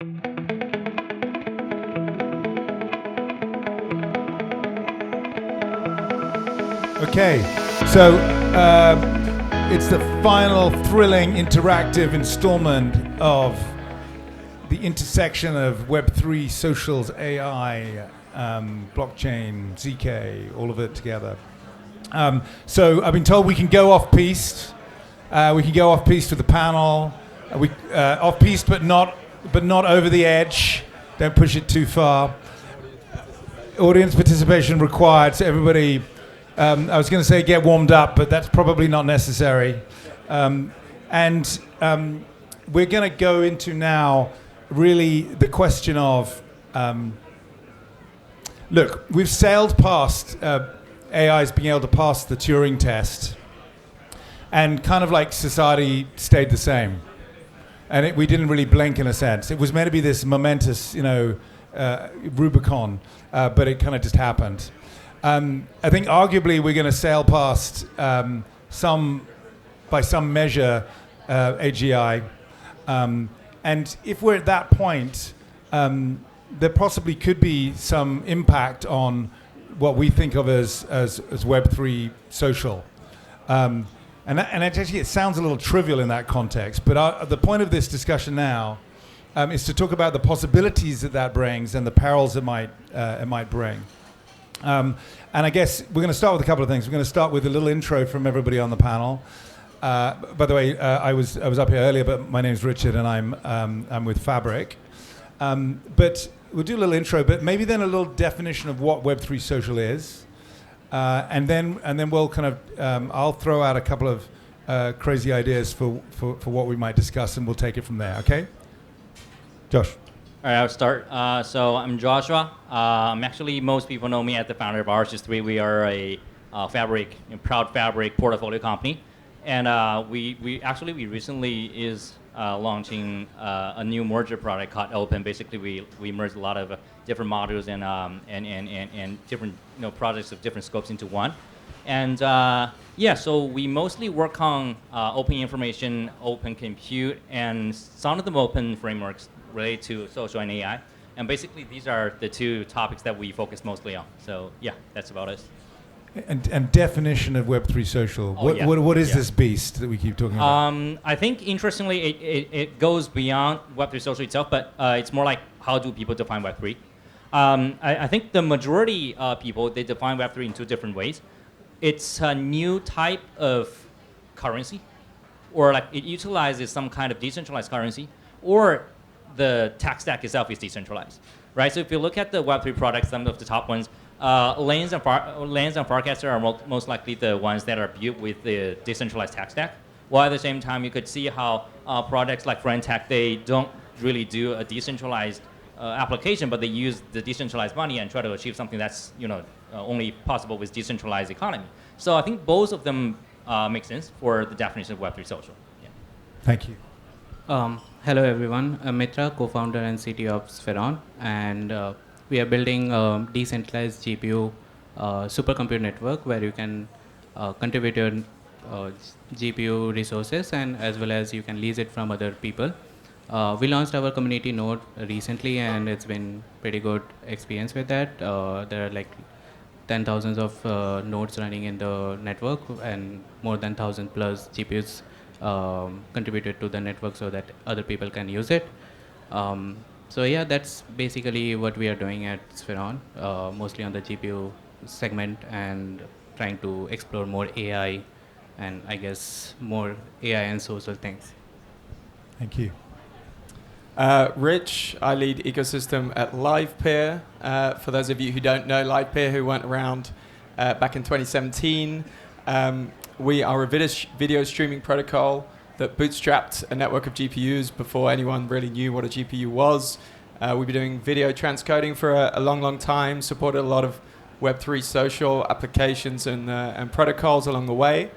Okay, so it's the final thrilling interactive installment of the intersection of Web3, socials, AI, blockchain, ZK, all of it together. So I've been told we can go off-piste. We can go off-piste with the panel. Off-piste, but not over the edge. Don't push it too far. Audience participation required, so everybody... I was going to say get warmed up, but that's probably not necessary. We're going to go into now really the question of, look, we've sailed past AI's being able to pass the Turing test, and kind of like society stayed the same. And we didn't really blink in a sense. It was meant to be this momentous, Rubicon, but it kind of just happened. I think arguably we're going to sail past by some measure, AGI. And if we're at that point, there possibly could be some impact on what we think of as Web3 social. And actually, it sounds a little trivial in that context, but the point of this discussion now is to talk about the possibilities that brings and the perils it might bring. And I guess we're going to start with a couple of things. We're going to start with a little intro from everybody on the panel. By the way, I was up here earlier, but my name is Richard, and I'm with Fabric. But we'll do a little intro, but maybe then a little definition of what Web3 social is, and then we'll kind of I'll throw out a couple of crazy ideas for what we might discuss, and we'll take it from there. Okay, Josh. All right, I'll start. So I'm Joshua. Actually, most people know me as the founder of RS3. We are a proud Fabric portfolio company, and we recently is launching a new merger product called Open. Basically, we merged a lot of different modules and different projects of different scopes into one. And so we mostly work on open information, open compute, and some of them open frameworks related to social and AI. And basically, these are the two topics that we focus mostly on. So yeah, that's about it. And definition of Web3 social. What is this beast that we keep talking about? I think, interestingly, it goes beyond Web3 social itself, but it's more like how do people define Web3? I think the majority of people, they define Web3 in two different ways. It's a new type of currency, or like it utilizes some kind of decentralized currency, or the tech stack itself is decentralized, right? So if you look at the Web3 products, some of the top ones, Lanes and Farcaster are most likely the ones that are built with the decentralized tech stack. While at the same time, you could see how products like Friendtech, they don't really do a decentralized application, but they use the decentralized money and try to achieve something that's only possible with decentralized economy. So I think both of them make sense for the definition of Web3 social. Yeah. Thank you. Hello everyone, I'm Mitra, co-founder and CTO of Spheron, and we are building a decentralized GPU supercomputer network where you can contribute your GPU resources, and as well as you can lease it from other people. We launched our community node recently, and it's been pretty good experience with that. There are like 10,000 of nodes running in the network, and more than 1,000 plus GPUs contributed to the network so that other people can use it. So yeah, that's basically what we are doing at Spheron, mostly on the GPU segment and trying to explore more AI and I guess more AI and social things. Thank you. Rich, I lead ecosystem at Livepeer. For those of you who don't know Livepeer, who went around back in 2017, we are a video streaming protocol that bootstrapped a network of GPUs before anyone really knew what a GPU was. We've been doing video transcoding for a long, long time, supported a lot of Web3 social applications and protocols along the way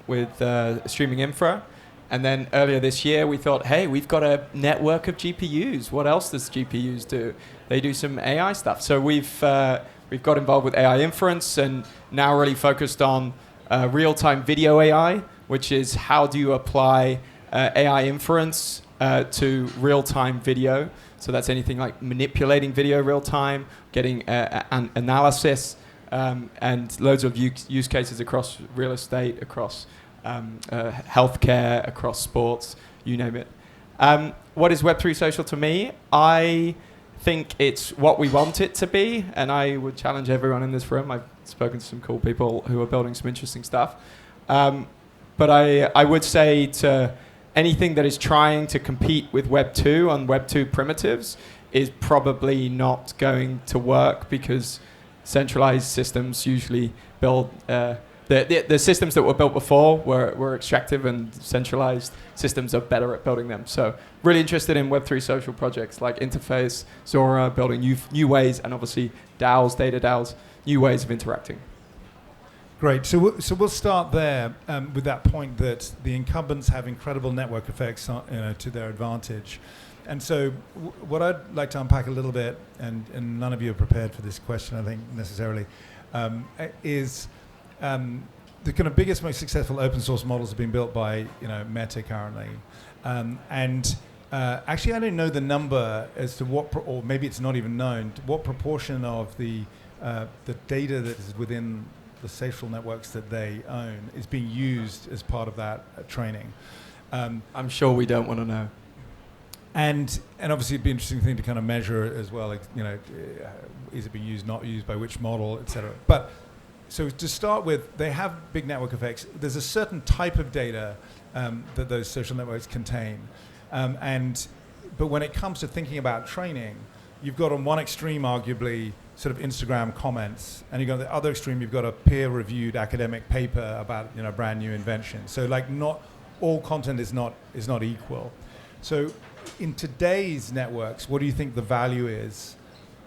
with streaming infra. And then earlier this year, we thought, hey, we've got a network of GPUs. What else does GPUs do? They do some AI stuff. So we've got involved with AI inference and now really focused on real-time video AI, which is how do you apply AI inference to real-time video. So that's anything like manipulating video real-time, getting an analysis, and loads of use cases across real estate, across healthcare, across sports, you name it. What is Web3 social to me? I think it's what we want it to be, and I would challenge everyone in this room. I've spoken to some cool people who are building some interesting stuff. But I would say to anything that is trying to compete with Web 2 on Web 2 primitives is probably not going to work, because centralized systems usually build the systems that were built before were extractive, and centralized systems are better at building them. So really interested in Web3 social projects like Interface, Zora, building new ways, and obviously DAOs, data DAOs, new ways of interacting. Great. So we'll start there with that point that the incumbents have incredible network effects to their advantage. And so what I'd like to unpack a little bit, and none of you are prepared for this question, I think, necessarily, is the kind of biggest, most successful open source models have been built by Meta currently. Actually, I don't know the number as to what, or maybe it's not even known, what proportion of the data that is within the social networks that they own is being used as part of that training. I'm sure we don't want to know. And obviously it'd be an interesting thing to kind of measure as well, like, is it being used, not used, by which model, et cetera. But so to start with, they have big network effects. There's a certain type of data that those social networks contain. But when it comes to thinking about training, you've got on one extreme, arguably, sort of Instagram comments, and you've got the other extreme, you've got a peer-reviewed academic paper about a brand new invention. So like not all content is not equal. So in today's networks, what do you think the value is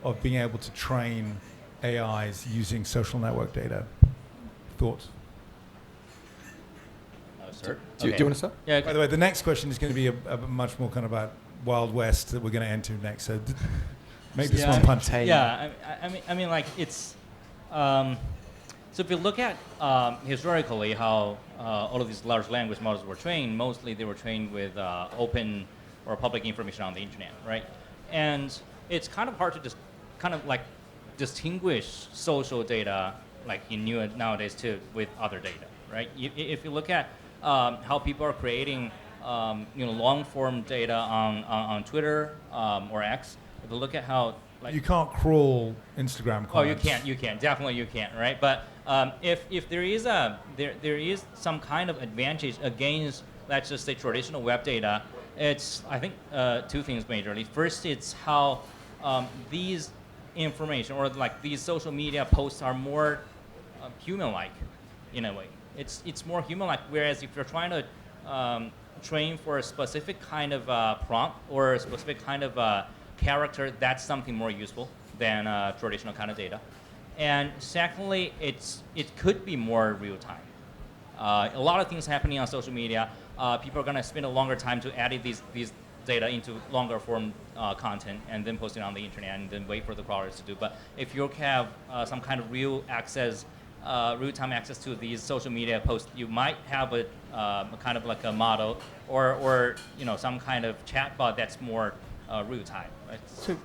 of being able to train AIs using social network data? Thoughts? Do you want to start? Yeah. By the way, the next question is going to be a much more kind of about Wild West that we're going to enter next. So make this one punch. Yeah, I mean, like it's. So if you look at historically how all of these large language models were trained, mostly they were trained with open or public information on the internet, right? And it's kind of hard to just kind of like distinguish social data like in nowadays too with other data, right? If you look at how people are creating long form data on Twitter or X, if you look at how like you can't crawl Instagram comments. Oh, you can't, definitely you can't, right? But if there is there is some kind of advantage against, let's just say, traditional web data, it's I think two things majorly. First, it's how these information or like these social media posts are more human-like in a way. It's more human-like. Whereas if you're trying to train for a specific kind of prompt or a specific kind of character, that's something more useful than traditional kind of data. And secondly, it could be more real-time. A lot of things happening on social media. People are going to spend a longer time to edit these data into longer form content and then post it on the internet and then wait for the crawlers to do. But if you have some kind of real-time access to these social media posts, you might have a kind of like a model or some kind of chatbot that's more real-time. Right?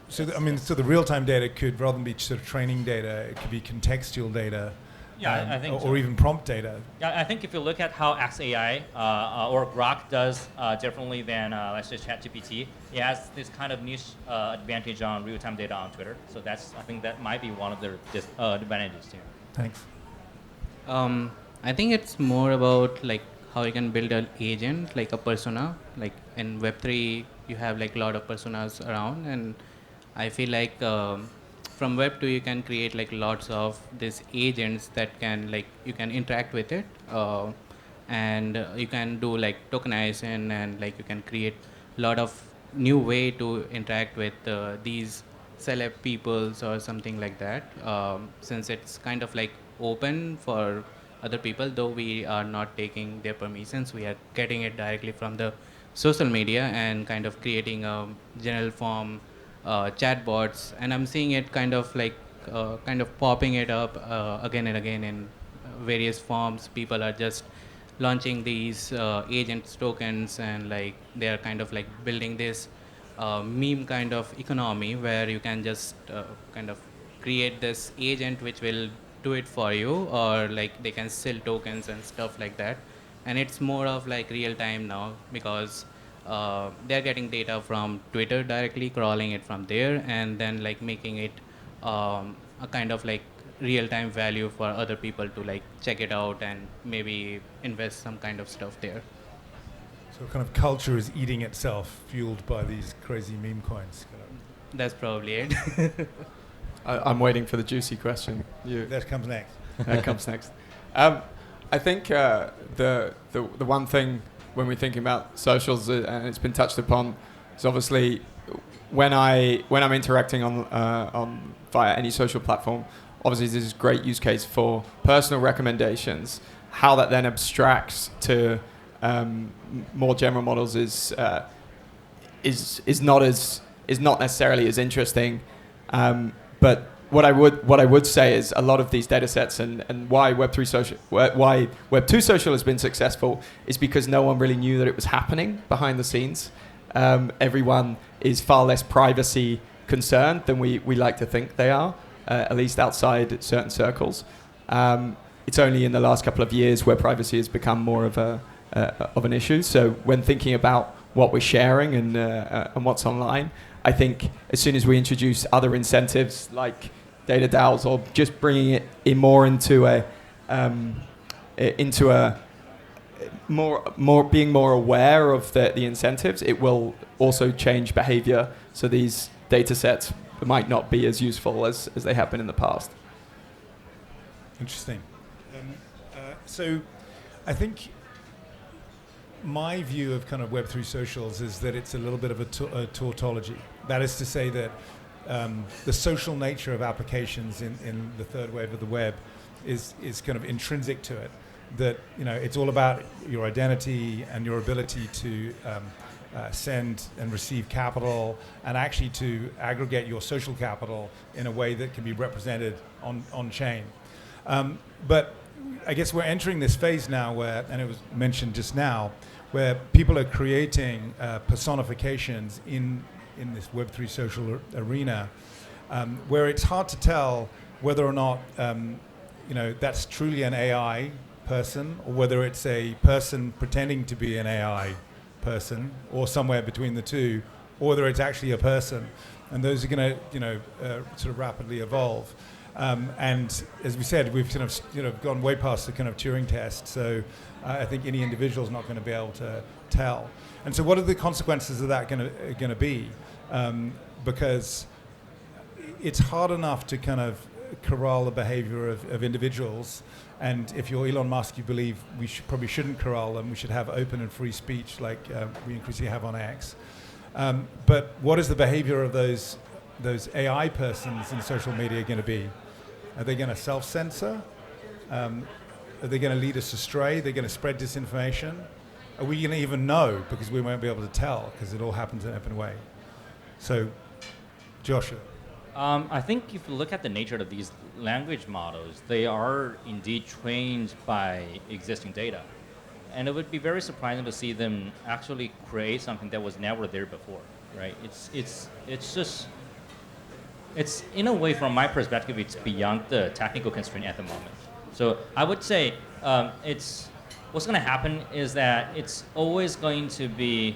So the real-time data could, rather than be sort of training data, it could be contextual data. Yeah, I think or even prompt data. Yeah, I think if you look at how XAI or Grok does differently than let's say ChatGPT, it has this kind of niche advantage on real-time data on Twitter. So I think that might be one of the advantages too. Thanks. I think it's more about like how you can build an agent, like a persona. Like in Web3, you have like a lot of personas around, and I feel like from Web 2 you can create like lots of these agents that can like you can interact with it, and you can do like tokenization, and like you can create a lot of new way to interact with these celeb peoples or something like that. Since it's kind of like open for other people, though we are not taking their permissions, we are getting it directly from the social media and kind of creating a general form chatbots, and I'm seeing it kind of popping it up again and again in various forms. People are just launching these agents tokens, and like they are kind of like building this meme kind of economy where you can just kind of create this agent which will do it for you, or like they can sell tokens and stuff like that. And it's more of like real time now, because they're getting data from Twitter directly, crawling it from there, and then like making it a kind of like real time value for other people to like check it out and maybe invest some kind of stuff there. So kind of culture is eating itself, fueled by these crazy meme coins. That's probably it. I'm waiting for the juicy question. That comes next. That comes next. I think the one thing when we're thinking about socials, and it's been touched upon, is obviously when I'm interacting on via any social platform, obviously this is a great use case for personal recommendations. How that then abstracts to more general models is not necessarily as interesting. But what I would say is a lot of these data sets and why why Web2 social has been successful is because no one really knew that it was happening behind the scenes. Everyone is far less privacy concerned than we like to think they are, at least outside certain circles. It's only in the last couple of years where privacy has become more of an issue. So when thinking about what we're sharing and what's online, I think as soon as we introduce other incentives like data DAOs, or just bringing it in more into a more being more aware of the incentives, it will also change behavior. So these data sets might not be as useful as they have been in the past. Interesting. So I think my view of kind of Web3 socials is that it's a little bit of a tautology. That is to say that the social nature of applications in the third wave of the web is kind of intrinsic to it. That, you know, it's all about your identity and your ability to send and receive capital, and actually to aggregate your social capital in a way that can be represented on chain. But I guess we're entering this phase now where, and it was mentioned just now, where people are creating personifications in this Web3 social arena, where it's hard to tell whether or not that's truly an AI person, or whether it's a person pretending to be an AI person, or somewhere between the two, or whether it's actually a person. And those are going to sort of rapidly evolve. And as we said, we've kind of gone way past the kind of Turing test. So I think any individual is not going to be able to tell. And so, what are the consequences of that going to be? Because it's hard enough to kind of corral the behavior of individuals. And if you're Elon Musk, you believe we probably shouldn't corral them. We should have open and free speech, like we increasingly have on X. But what is the behavior of those AI persons in social media going to be? Are they going to self-censor? Are they going to lead us astray? They're going to spread disinformation? Are we going to even know? Because we won't be able to tell, because it all happens in an open way. So, Joshua. I think if you look at the nature of these language models, they are indeed trained by existing data. And it would be very surprising to see them actually create something that was never there before, right? It's in a way, from my perspective, it's beyond the technical constraint at the moment. So I would say what's going to happen is that it's always going to be,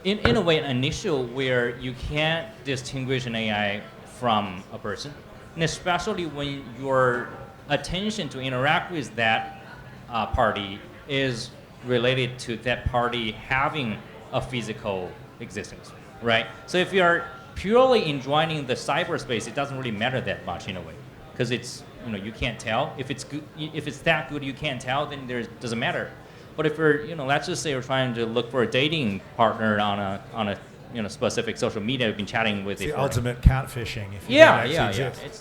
in a way, an issue where you can't distinguish an AI from a person, and especially when your attention to interact with that party is related to that party having a physical existence. Right. So if you're purely enjoying the cyberspace, it doesn't really matter that much in a way, because it's you can't tell if it's good. If it's that good, you can't tell. Then it doesn't matter. But if you're let's just say you're trying to look for a dating partner on a specific social media, you've been chatting with it's it. The ultimate catfishing. If you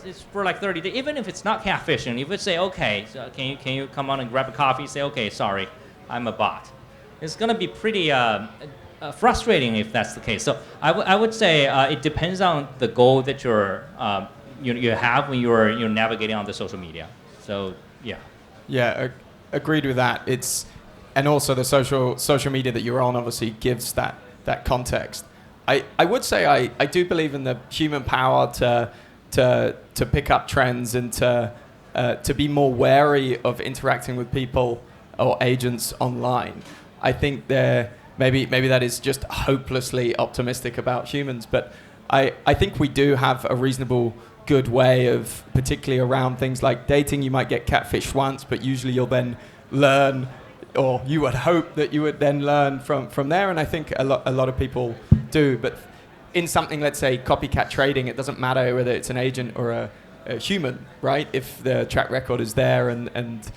It's for like 30 days. Even if it's not catfishing, if you say, okay, so can you come on and grab a coffee? Say, okay, sorry, I'm a bot. It's gonna be pretty. Frustrating if that's the case. So I would say it depends on the goal that you have when you're navigating on the social media. So yeah. Yeah, agreed with that. And also the social media that you're on obviously gives that context. I would say I do believe in the human power to pick up trends and to be more wary of interacting with people or agents online. I think maybe that is just hopelessly optimistic about humans, but I think we do have a reasonable good way of, particularly around things like dating. You might get catfished once, but usually you'll then learn, or you would hope that you would then learn from there, and I think a lot of people do. But in something, let's say copycat trading, it doesn't matter whether it's an agent or a human, right? If the track record is there and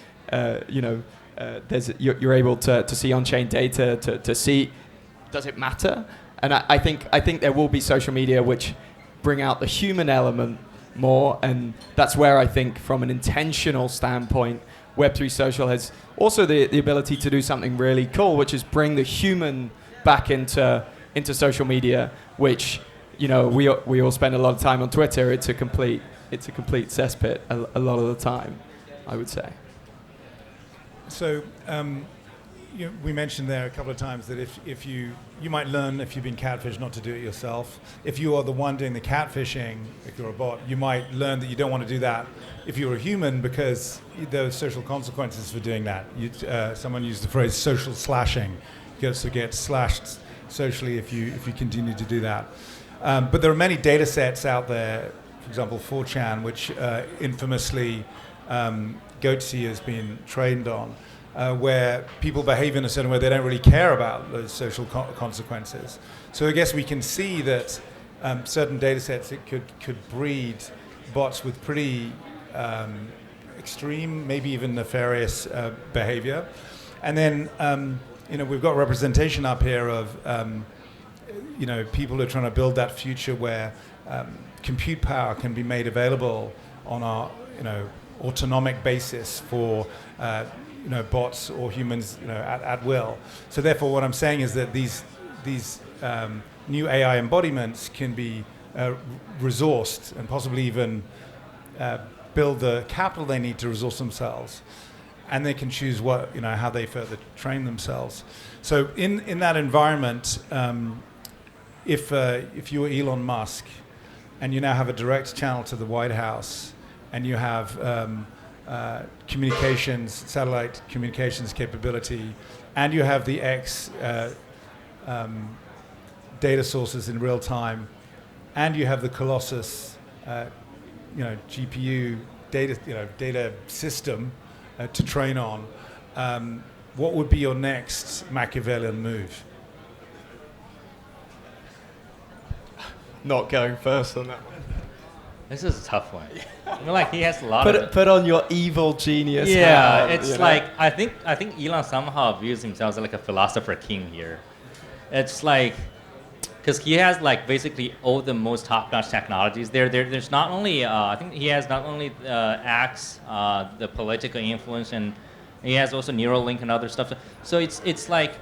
you're able to see on-chain data to see, does it matter? And I think there will be social media which bring out the human element more, and that's where I think from an intentional standpoint, Web3 Social has also the ability to do something really cool, which is bring the human back into social media, which, you know, we all spend a lot of time on Twitter. It's a complete cesspit a lot of the time, I would say. So we mentioned there a couple of times that if you might learn, if you've been catfished, not to do it yourself. If you are the one doing the catfishing, if you're a bot, you might learn that you don't want to do that if you're a human, because there are social consequences for doing that. Someone used the phrase social slashing. You also get slashed socially if you continue to do that. But there are many data sets out there, for example 4chan, which infamously Goatsy has been trained on, where people behave in a certain way. They don't really care about those social consequences. So I guess we can see that certain data sets could breed bots with pretty extreme, maybe even nefarious behavior. And then we've got representation up here of people who are trying to build that future where compute power can be made available on our autonomic basis for bots or humans at will. So therefore what I'm saying is that these new AI embodiments can be resourced and possibly even build the capital they need to resource themselves, and they can choose how they further train themselves. So in that environment, if you were Elon Musk and you now have a direct channel to the White House, and you have satellite communications capability, and you have the data sources in real time, and you have the Colossus GPU data system to train on, what would be your next Machiavellian move? Not going first on that one. This is a tough one. I mean, like, he has a lot of put on your evil genius. Yeah, hat, it's like I think Elon somehow views himself as like a philosopher king here. It's like, because he has like basically all the most top-notch technologies. There's not only I think he has not only Axe, the political influence, and he has also Neuralink and other stuff. So it's like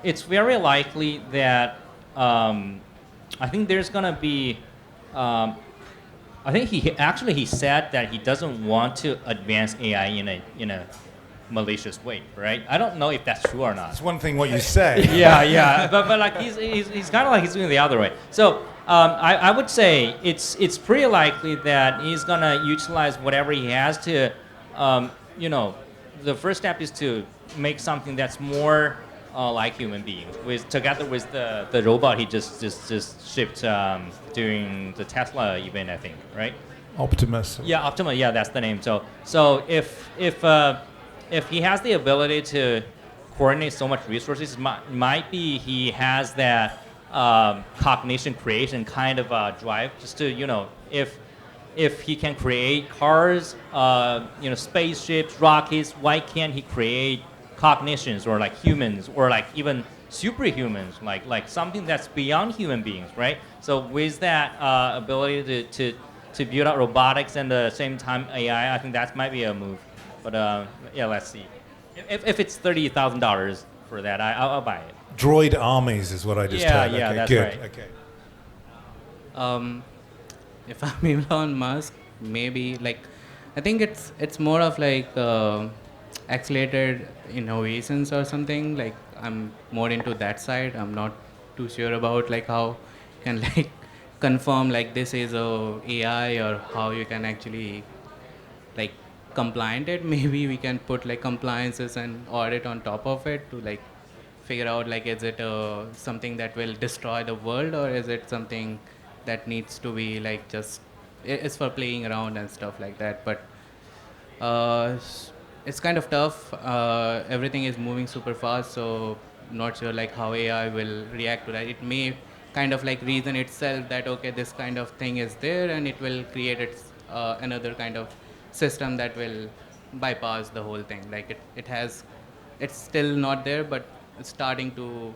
it's very likely that I think there's gonna be. I think he said that he doesn't want to advance AI in a malicious way, right? I don't know if that's true or not. It's one thing what you say. yeah, but like he's kind of like he's doing the other way. So I would say it's pretty likely that he's gonna utilize whatever he has to, the first step is to make something that's more like human beings, together with the robot he just shipped during the Tesla event, I think, right? Optimus. Yeah, Optimus. Yeah, that's the name. So if he has the ability to coordinate so much resources, might be he has that cognition creation kind of drive, just to if he can create cars, spaceships, rockets, why can't he create cognitions or like humans or like even superhumans, like something that's beyond human beings, right? So with that ability to build out robotics and at the same time AI, I think that might be a move. But let's see. If it's $30,000 for that, I'll buy it. Droid armies is what I just heard. Yeah, okay, that's good. right. Okay. If I'm Elon Musk, maybe like I think it's more of like accelerated innovations or something. Like I'm more into that side. I'm not too sure about like how you can like confirm like this is a AI or how you can actually like compliant it. Maybe we can put like compliances and audit on top of it to like figure out like is it something that will destroy the world or is it something that needs to be like just it's for playing around and stuff like that. But it's kind of tough. Everything is moving super fast, so not sure like how AI will react to that. It may kind of like reason itself that okay, this kind of thing is there, and it will create another kind of system that will bypass the whole thing. Like it's still not there, but it's starting to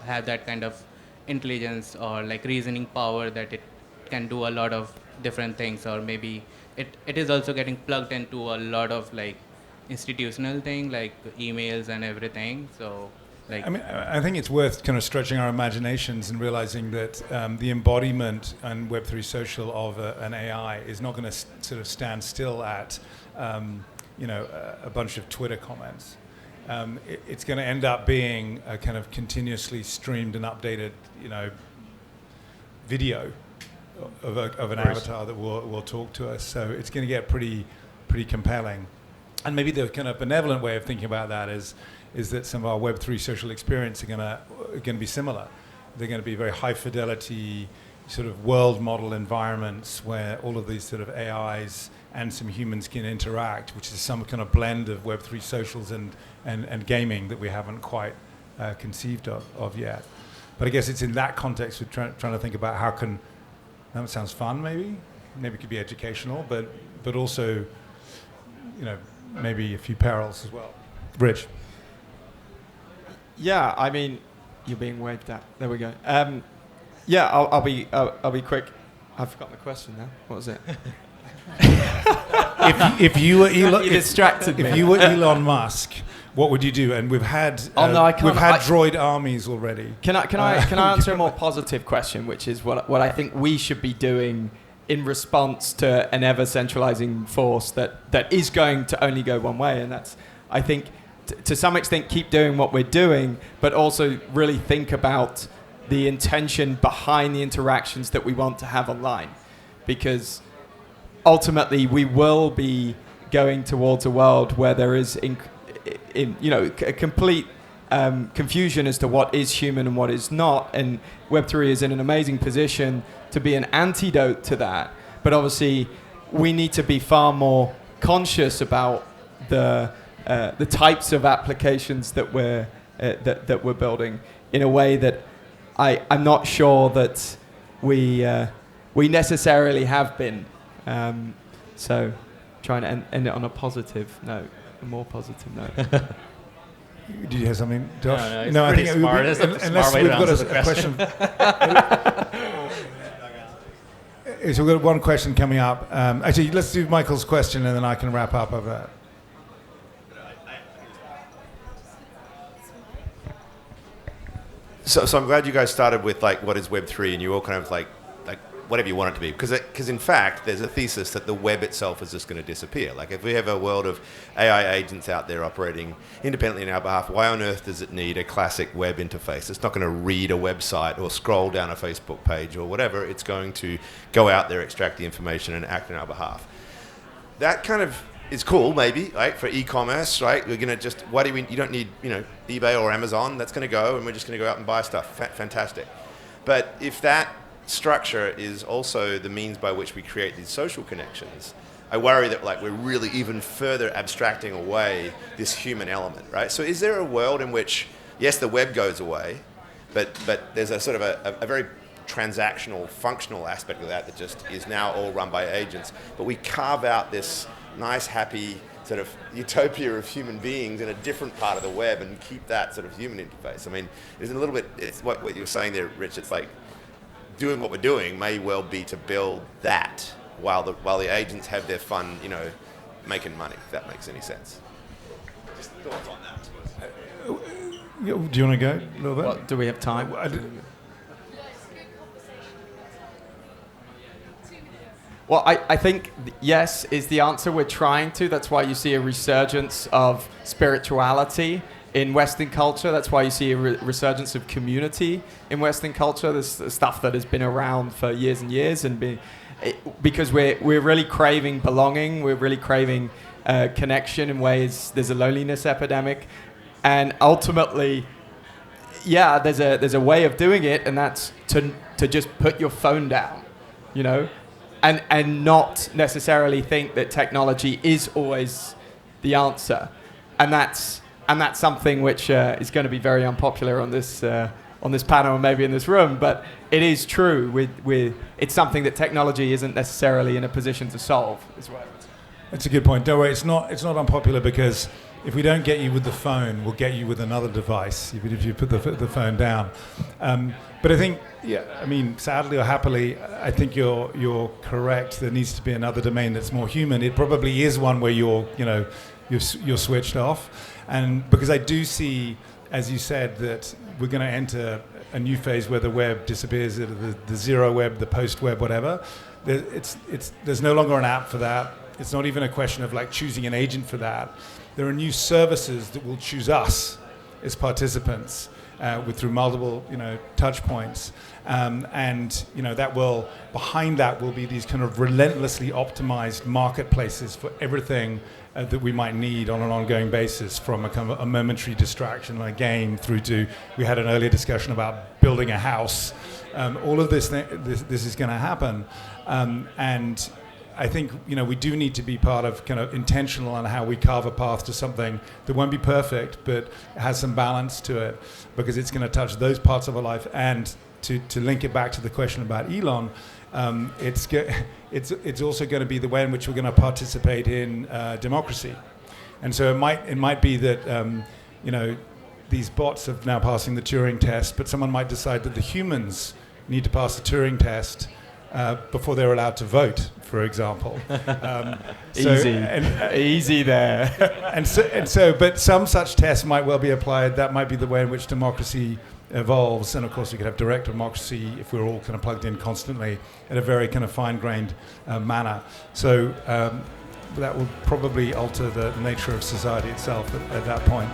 have that kind of intelligence or like reasoning power that it can do a lot of different things, or maybe it is also getting plugged into a lot of like institutional thing like emails and everything. So like I mean, I think it's worth kind of stretching our imaginations and realizing that the embodiment and Web3 social of an AI is not going to sort of stand still at, a bunch of Twitter comments. It's going to end up being a kind of continuously streamed and updated, video of an avatar that will talk to us. So it's going to get pretty compelling. And maybe the kind of benevolent way of thinking about that is that some of our Web3 social experience are going to be similar. They're going to be very high fidelity sort of world model environments where all of these sort of AIs and some humans can interact, which is some kind of blend of Web3 socials and gaming that we haven't quite conceived of yet. But I guess it's in that context we're trying to think about how can, that sounds fun maybe it could be educational, but also, maybe a few perils as well. Rich? Yeah, I mean, you're being waved at. There we go. Yeah, I'll be quick. I've forgotten the question now. What was it? if you were Elon, You distracted me. If you were Elon Musk, what would you do? And we've had we've had droid armies already. Can I answer a more positive question, which is what I think we should be doing in response to an ever centralizing force that is going to only go one way, and that's, I think, to some extent keep doing what we're doing, but also really think about the intention behind the interactions that we want to have online, because ultimately we will be going towards a world where there is a complete confusion as to what is human and what is not, and Web3 is in an amazing position to be an antidote to that. But obviously we need to be far more conscious about the types of applications that we're building in a way that I'm not sure that we necessarily have been. So trying to end it on a positive note, a more positive note. Did you have something, Josh? No, I think it smart. would be, That's a unless smart way we've to got answer the a question. So we've got one question coming up. Actually, let's do Michael's question and then I can wrap up over that. So I'm glad you guys started with like what is Web3, and you all kind of like whatever you want it to be, because in fact there's a thesis that the web itself is just going to disappear. Like if we have a world of AI agents out there operating independently on our behalf, why on earth does it need a classic web interface? It's not going to read a website or scroll down a Facebook page or whatever. It's going to go out there, extract the information, and act on our behalf. That kind of is cool, maybe, right? For e-commerce, right? We're gonna just you don't need eBay or Amazon. That's going to go, and we're just going to go out and buy stuff. Fantastic. But if that structure is also the means by which we create these social connections, I worry that we're really even further abstracting away this human element, right? So is there a world in which, yes, the web goes away, but there's a sort of a very transactional, functional aspect of that just is now all run by agents, but we carve out this nice, happy sort of utopia of human beings in a different part of the web and keep that sort of human interface? I mean, it's a little bit, it's what you were saying there, Rich, it's like doing what we're doing may well be to build that while the agents have their fun, making money, if that makes any sense. Just thoughts on that, I suppose. Do you want to go a little bit? Well, do we have time? Well, I think yes is the answer. We're trying to. That's why you see a resurgence of spirituality in Western culture. That's why you see a resurgence of community in Western culture. There's stuff that has been around for years and years, and because we're really craving belonging. We're really craving connection in ways. There's a loneliness epidemic, and ultimately, yeah, there's a way of doing it, and that's to just put your phone down, you know. And not necessarily think that technology is always the answer, and that's something which is going to be very unpopular on this panel and maybe in this room. But it is true. It's something that technology isn't necessarily in a position to solve as well. That's a good point. Don't worry, it's not unpopular, because if we don't get you with the phone, we'll get you with another device, even if you put the phone down. But I think, yeah, I mean, sadly or happily, I think you're correct. There needs to be another domain that's more human. It probably is one where you're switched off, and because I do see, as you said, that we're going to enter a new phase where the web disappears, the zero web, the post web, whatever. There's no longer an app for that. It's not even a question of like choosing an agent for that. There are new services that will choose us as participants through multiple, touch points, and that will, behind that will be these kind of relentlessly optimized marketplaces for everything that we might need on an ongoing basis, from a kind of a momentary distraction like a game through to, we had an earlier discussion about building a house. All of this is going to happen, and I think we do need to be part of kind of intentional on how we carve a path to something that won't be perfect, but has some balance to it, because it's going to touch those parts of our life. And to link it back to the question about Elon, it's also going to be the way in which we're going to participate in democracy. And so it might be that these bots are now passing the Turing test, but someone might decide that the humans need to pass the Turing test before they're allowed to vote, for example. Easy there. and so, but some such tests might well be applied. That might be the way in which democracy evolves. And of course, we could have direct democracy if we're all kind of plugged in constantly at a very kind of fine-grained manner. So that will probably alter the nature of society itself at that point.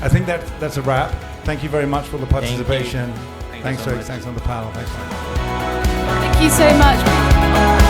I think that's a wrap. Thank you very much for the participation. Thanks on the panel. Thanks. Thank you so much.